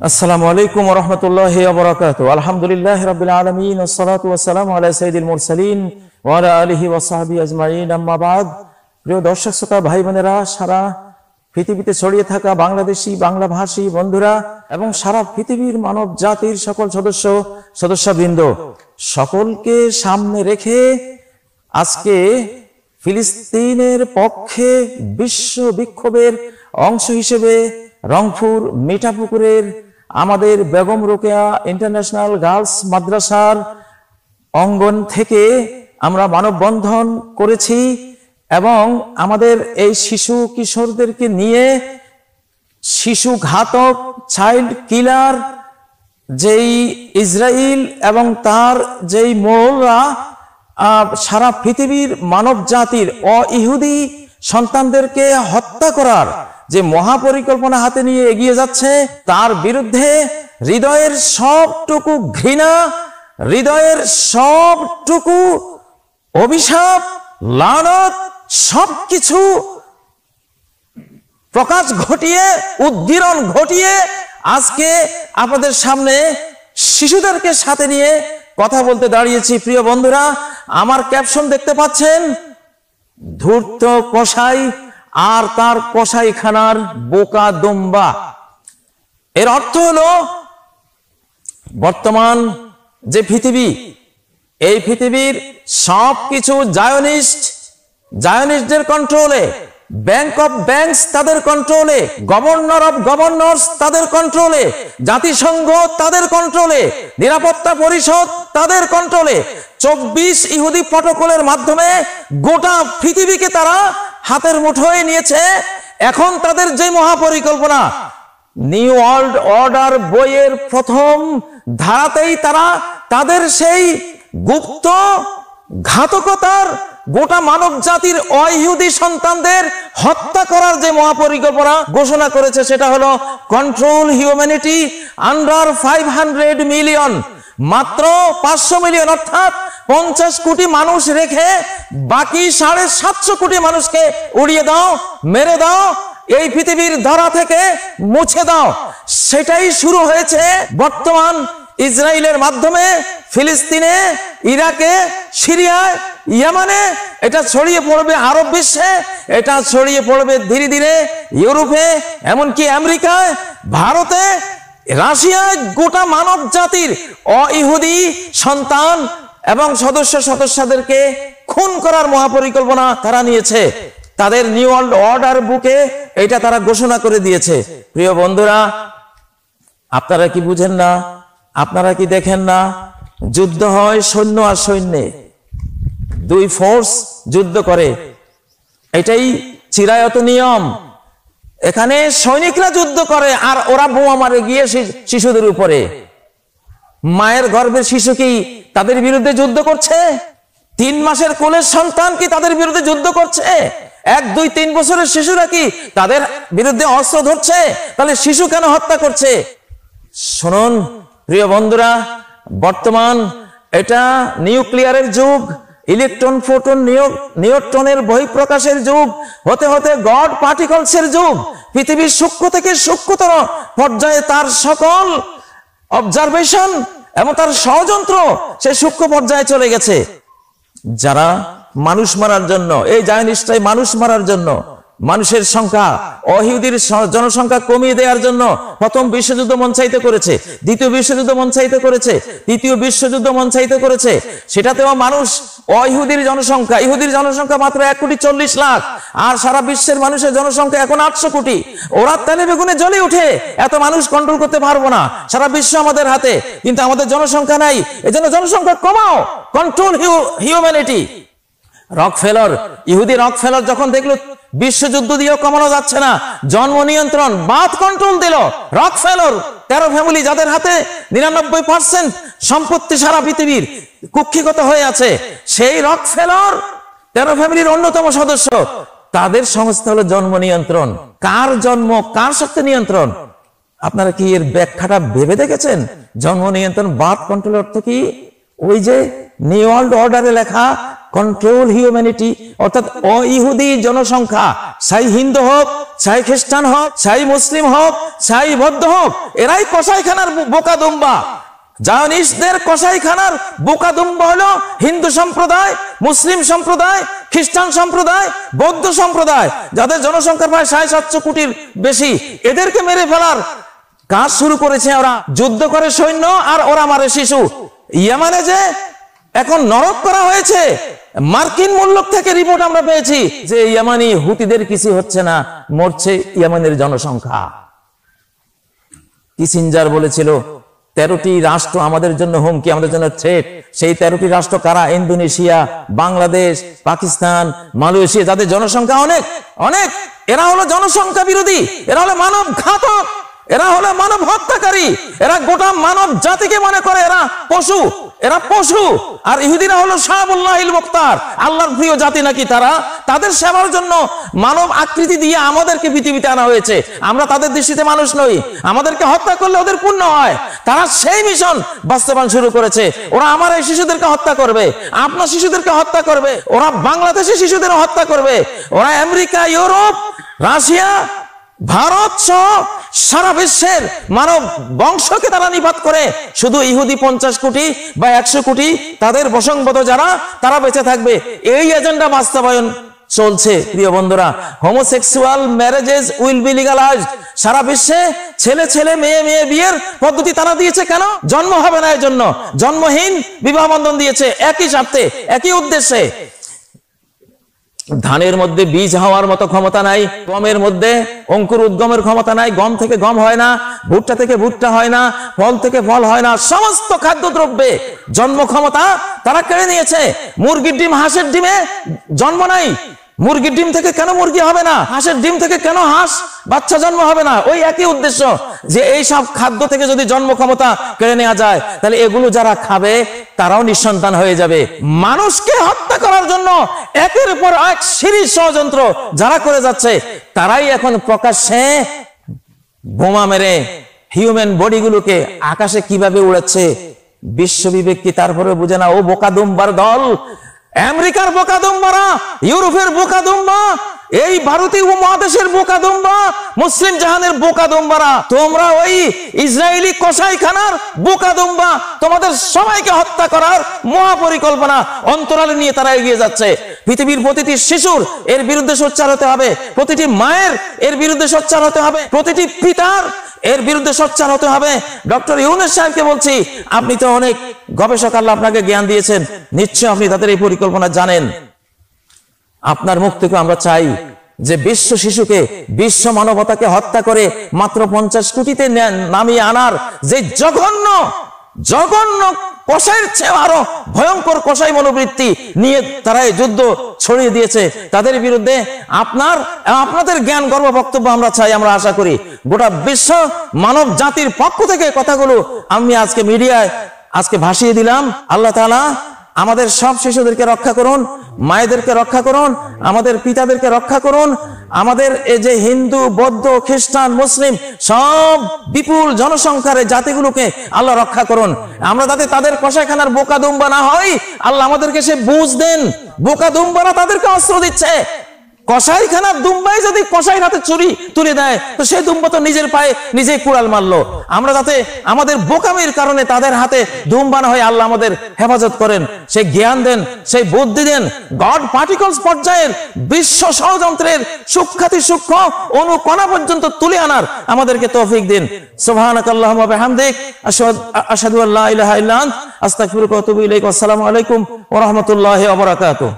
আসসালামু আলাইকুম ওয়া রাহমাতুল্লাহি ওয়া বারাকাতুহু। আলহামদুলিল্লাহি রাব্বিল আলামিন ওয়াস সালাতু ওয়াস সালামু আলা সাইয়্যিদিল মুরসালিন ওয়া আলা আলিহি ওয়া সাহবিহি আজমাইন, আম্মা বাদ। প্রিয় দর্শক শ্রোতা ভাই বোনেরা, সারা পৃথিবীতে ছড়িয়ে থাকা বাংলাদেশি বাংলাভাষী বন্ধুরা এবং সারা পৃথিবীর মানব জাতির সকল সদস্যবৃন্দ, সকলকে সামনে রেখে আজকে ফিলিস্তিনের পক্ষে বিশ্ব বিক্ষোভের অংশ হিসেবে রংপুর মিঠাপুকুরের আমাদের বেগম রোকেয়া ইন্টারন্যাশনাল গার্লস মাদ্রাসার অঙ্গন থেকে আমরা মানববন্ধন করেছি এবং আমাদের এই শিশু কিশোরদেরকে নিয়ে শিশু ঘাতক চাইল্ড কিলার যেই ইসরায়েল এবং তার যেই মোড়লরা সারা পৃথিবীর মানব জাতির অইহুদি সন্তানদেরকে হত্যা করার যে মহাপরিকল্পনা হাতে নিয়ে এগিয়ে যাচ্ছে, তার বিরুদ্ধে হৃদয়ের সবটুকু ঘৃণা, হৃদয়ের সবটুকু অভিশাপ, লানত সবকিছু প্রকাশ ঘটিয়ে, উদ্গীরণ ঘটিয়ে আজকে আপনাদের সামনে শিশুদেরকে সাথে নিয়ে কথা বলতে দাঁড়িয়েছি। প্রিয় বন্ধুরা, আমার ক্যাপশন দেখতে পাচ্ছেন, ধূর্ত কসাই আর তার কসাইখানার বোকা দুম্বা। এর অর্থ হলো বর্তমান যে পৃথিবী, এই পৃথিবীর সবকিছু জায়নিস্টদের কন্ট্রোলে, ব্যাংক অফ ব্যাংকস তাদের কন্ট্রোলে, গভর্নর অফ গভর্নর্স তাদের কন্ট্রোলে, জাতিসংঘ তাদের কন্ট্রোলে, নিরাপত্তা পরিষদ তাদের কন্ট্রোলে, 24 ইহুদি প্রটোকলের মাধ্যমে গোটা পৃথিবীকে তারা হাতের মুঠোয় নিয়েছে। এখন তাদের যে মহাপরিকল্পনা, নিউ ওয়ার্ল্ড অর্ডার বইয়ের প্রথম ধারাতেই তারা তাদের সেই গুপ্ত ঘাতকতার, গোটা মানব জাতির অইহুদি সন্তানদের হত্যা করার যে মহাপরিকল্পনা ঘোষণা করেছে, সেটা হলো কন্ট্রোল হিউম্যানিটি আন্ডার 500 মিলিয়ন। মাত্র 500 মিলিয়ন অর্থাৎ 50 কোটি মানুষ রেখে বাকি 750 কোটি মানুষকে উড়িয়ে দাও, মেরে দাও, এই পৃথিবীর ধরা থেকে মুছে দাও। সেটাই শুরু হয়েছে বর্তমান ইসরায়েলের মাধ্যমে ফিলিস্তিনে, ইরাকে, সিরিয়ায়, ইয়েমেনে। এটা ছড়িয়ে পড়বে আরব বিশ্বে, এটা ছড়িয়ে পড়বে ধীরে ধীরে ইউরোপে, এমনকি আমেরিকায়, ভারতে, রাশিয়ায়। গোটা মানব জাতির অইহুদি সন্তান এবং সদস্যদেরকে খুন করার মহাপরিকল্পনা তারা নিয়েছে। তাদের নিউ ওয়ার্ল্ড অর্ডার বুকে এটা তারা ঘোষণা করে দিয়েছে। প্রিয় বন্ধুরা, আপনারা কি বুঝেন না? আপনারা কি দেখেন না? যুদ্ধ হয় সৈন্য আর সৈন্যে, দুই ফোর্স যুদ্ধ করে, এটাই চিরায়ত নিয়ম। এখানে সৈনিকরা যুদ্ধ করে আর ওরা বোমা মারে গিয়ে শিশুদের উপরে। মায়ের গর্ভের শিশু কি তাদের বিরুদ্ধে যুদ্ধ করছে? 3 মাসের কোলের সন্তান কি তাদের বিরুদ্ধে যুদ্ধ করছে? 1, 2, 3 বছরের শিশুরা কি তাদের বিরুদ্ধে অস্ত্র ধরছে? তাহলে শিশু কেন হত্যা করছে? শুনুন প্রিয় বন্ধুরা, বর্তমান এটা নিউক্লিয়ারের যুগ, ইলেকট্রন, প্রোটন, নিউট্রনের বহিঃপ্রকাশের যুগ, হতে হতে গড পার্টিকলসের যুগ। পৃথিবীর সূক্ষ্ম থেকে সূক্ষ্মতর পর্যায়ে তার সকল অবজারভেশন এবং তার ষড়যন্ত্র সে সূক্ষ্ম পর্যায়ে চলে গেছে। যারা মানুষ মারার জন্য, এই জায়নিস্টরাই মানুষ মারার জন্য, মানুষের সংখ্যা, অইহুদির জনসংখ্যা কমিয়ে দেওয়ার জন্য প্রথম বিশ্বযুদ্ধ মঞ্চায়িত করেছে, দ্বিতীয় বিশ্বযুদ্ধ মঞ্চায়িত করেছে, তৃতীয় বিশ্বযুদ্ধ মঞ্চায়িত করেছে। সেটাতেও মানুষ, অইহুদির জনসংখ্যা, ইহুদির জনসংখ্যা মাত্র 1,40,00,000 আর সারা বিশ্বের মানুষের জনসংখ্যা এখন 800 কোটি। ওরা তেলে বেগুনে জ্বলে উঠে, এত মানুষ কন্ট্রোল করতে পারবো না, সারা বিশ্ব আমাদের হাতে, কিন্তু আমাদের জনসংখ্যা নাই, এজন্য জনসংখ্যা কমাও, কন্ট্রোল হিউম্যানিটি। রকফেলার, ইহুদি রকফেলার যখন দেখলো বিশ্বযুদ্ধ দিয়েও কমানো যাচ্ছে না, জন্ম নিয়ন্ত্রণ, বার্থ কন্ট্রোল দিল। রকফেলার 13 ফ্যামিলি, যাদের হাতে 99% সম্পত্তি সারা পৃথিবীর কুক্ষিগত হয়ে আছে, সেই রকফেলার 13 ফ্যামিলির অন্যতম সদস্য, তাদের সংস্থা হলো জন্ম নিয়ন্ত্রণ। কার জন্ম, কার শক্তি নিয়ন্ত্রণ? আপনারা কি এর ব্যাখ্যাটা ভেবে দেখেছেন? জন্ম নিয়ন্ত্রণ, বার্থ কন্ট্রোল অর্থ কি? ওই যে নিউ ওয়ার্ল্ড অর্ডারে লেখা কন্ট্রোল হিউম্যানিটি, অর্থাৎ অইহুদি জনসংখ্যা, চাই হিন্দু হোক, চাই খ্রিস্টান হোক, চাই মুসলিম হোক, চাই বৌদ্ধ হোক, এরাই কসাইখানার বোকা দুম্বা। জায়নিস্টদের কসাইখানার বোকা দুম্বা হলো হিন্দু সম্প্রদায়, মুসলিম সম্প্রদায়, খ্রিস্টান সম্প্রদায়, বৌদ্ধ সম্প্রদায়, যাদের জনসংখ্যা প্রায় 750 কোটির বেশি। এদেরকে মেরে ফেলার কাজ শুরু করেছে ওরা। যুদ্ধ করে সৈন্য আর ওরা মারে শিশু। ইয়েমেনে যে এখন নরক করা হয়েছে, মার্কিন মুল্লক থেকে রিপোর্ট আমরা পেয়েছি যে ইয়েমানি হুতিদের কিছু হচ্ছে না, মরছে ইয়েমেনের জনসংখ্যা। কিসিঞ্জার বলেছিল 13টি রাষ্ট্র আমাদের জন্য হুমকি, আমাদের জন্য থ্রেট। সেই 13টি রাষ্ট্র কারা? ইন্দোনেশিয়া, বাংলাদেশ, পাকিস্তান, মালয়েশিয়া, যাদের জনসংখ্যা অনেক অনেক। এরা হলো জনসংখ্যা বিরোধী, এরা হলো মানব ঘাতক, এরা হলো মানব হত্যাকারী, এরা গোটা মানব জাতিকে মনে করে এরা পশু, এরা পশু। আর ইহুদিরা হলো শাহবুল্লাহিল মুখতার, আল্লাহর প্রিয় জাতি নাকি তারা। তাদের সেবার জন্য মানব আকৃতি দিয়ে আমাদেরকে পৃথিবীতে আনা হয়েছে। আমরা তাদের দৃষ্টিতে মানুষ নই, আমাদেরকে হত্যা করলে ওদের পুণ্য হয়। তারা সেই মিশন বাস্তবায়ন শুরু করেছে। ওরা আমার এই শিশুদেরকে হত্যা করবে, আপনার শিশুদেরকে হত্যা করবে, ওরা বাংলাদেশের শিশুদের হত্যা করবে, ওরা আমেরিকা, ইউরোপ, রাশিয়া, ভারত সহ সারা বিশ্বের মানব বংশকে তারা নিপাত করে। শুধু ইহুদি 50 কোটি বা 100 কোটি তাদের বংশগত যারা, তারা বেঁচে থাকবে। এই এজেন্ডা বাস্তবায়ন চলছে। প্রিয় বন্ধুরা, homosexual marriages will be legalised. সারা বিশ্বে ছেলে ছেলে মেয়ে মেয়ে বিয়ের পদ্ধতি তারা দিয়েছে। কেন? জন্ম হবে না এর জন্য। জন্মহীন বিবাহ বন্ধন দিয়েছে একই স্বার্থে, একই উদ্দেশ্যে। ধানের মধ্যে বীজ হওয়ার মতো ক্ষমতা নাই, গমের মধ্যে অঙ্কুর উদ্গমের ক্ষমতা নাই, গম থেকে গম হয় না, ভুট্টা থেকে ভুট্টা হয় না, ফল থেকে ফল হয় না। সমস্ত খাদ্যদ্রব্যে জন্ম ক্ষমতা তারা কেড়ে নিয়েছে। মুরগির ডিম হাঁসের ডিমে জন্ম নাই। মুরগির ডিম থেকে কেন মুরগি হবে না? হাঁসের ডিম থেকে কেন হাঁস বাচ্চা জন্ম হবে না? ওই একই উদ্দেশ্য যে এই সব খাদ্য থেকে যদি জন্ম ক্ষমতা কেড়ে নেওয়া যায়, তাহলে এগুলো যারা খাবে তারাও নিঃসন্তান হয়ে যাবে। মানুষকে হত্যা করার জন্য একের পর এক সিরিজ ষড়যন্ত্র যারা করে যাচ্ছে, তারাই এখন প্রকাশ্যে বোমা মেরে হিউম্যান বডিগুলোকে আকাশে কিভাবে উড়াচ্ছে। বিশ্ব বিবেক কি তারপরে বুঝে না? ও বোকা দুম্বার দল, আমেরিকার বোকা দুম্বারা, ইউরোপের বোকা দুম্বা, এই ভারতীয় উপমহাদেশের বোকা দুম্বা, মুসলিম জাহানের বোকা দুম্বারা, তোমরা ওই ইসরায়েলি কসাইখানার বোকা দুম্বা। তোমাদের সবাইকে হত্যা করার মহাপরিকল্পনা অন্তরালে নিয়ে তারা এগিয়ে যাচ্ছে। পৃথিবীর প্রতিটি শিশুর এর বিরুদ্ধে সোচ্চার হতে হবে, প্রতিটি মায়ের এর বিরুদ্ধে সোচ্চার হতে হবে, প্রতিটি পিতার এর বিরুদ্ধে সোচ্চার হতে হবে। ডক্টর ইউনূস সাহেবকে বলছি, আপনি তো অনেক গবেষক, আল্লাহ আপনাকে জ্ঞান দিয়েছেন, নিশ্চয় আপনি তাদের এই পরিকল্পনা জানেন। আপনার মুখ থেকে আমরা চাই যে বিশ্ব শিশুকে, বিশ্ব মানবতাকে হত্যা করে মাত্র 50 কোটিতে নামিয়ে আনার যে জঘন্য জঘন্য কসাইয়ের চেয়ে আরো ভয়ঙ্কর কসাই মনোবৃত্তি নিয়ে তারা এই যুদ্ধ ছড়িয়ে দিয়েছে, তাদের বিরুদ্ধে আপনাদের জ্ঞান গর্ব বক্তব্য আমরা চাই। আমরা আশা করি গোটা বিশ্ব মানব জাতির পক্ষ থেকে কথাগুলো আমি আজকে মিডিয়ায় ভাসিয়ে দিলাম। আল্লাহ তাআলা আমাদের সব শিশুদেরকে রক্ষা করুন, মায়েদেরকে রক্ষা করুন, আমাদের পিতাদেরকে রক্ষা করুন, আমাদের এই যে হিন্দু, বৌদ্ধ, খ্রিস্টান, মুসলিম সব বিপুল জনসংখ্যার জাতিগুলোকে আল্লাহ রক্ষা করুন। আমরা যাতে তাদের কসাইখানার বোকা দুম্বা না হয়, আল্লাহ আমাদেরকে সে বুঝ দেন। বোকা দুম্বারা তাদেরকে অস্ত্র দিচ্ছে। কসাইখানার দুম্বাই যদি কসাইর হাতে ছুরি তুলে দেয়, তো সেই দুম্বা তো নিজের পায়ে নিজেই কুড়াল মারলো। আমরা যাতে আমাদের বোকামির কারণে তাদের হাতে দুম্বা না হয়, আল্লাহ আমাদের হেফাজত করেন, সেই জ্ঞান দেন, সেই বুদ্ধি দেন। গড পার্টিকলস পর্যায়ের বিশ্ব ষড়যন্ত্রের সূক্ষ্মাতি সূক্ষ্ম অনুকণা পর্যন্ত তুলে আনার আমাদেরকে তৌফিক দিন। সুবহানাকাল্লাহুম্মা ওয়া বিহামদিক, আশহাদু আল্লা ইলাহা ইল্লা আনতা, আস্তাগফিরুকা ওয়া আতুবু ইলাইক। আসসালামু আলাইকুম ওয়া রাহমাতুল্লাহি ওয়া বারাকাতুহু।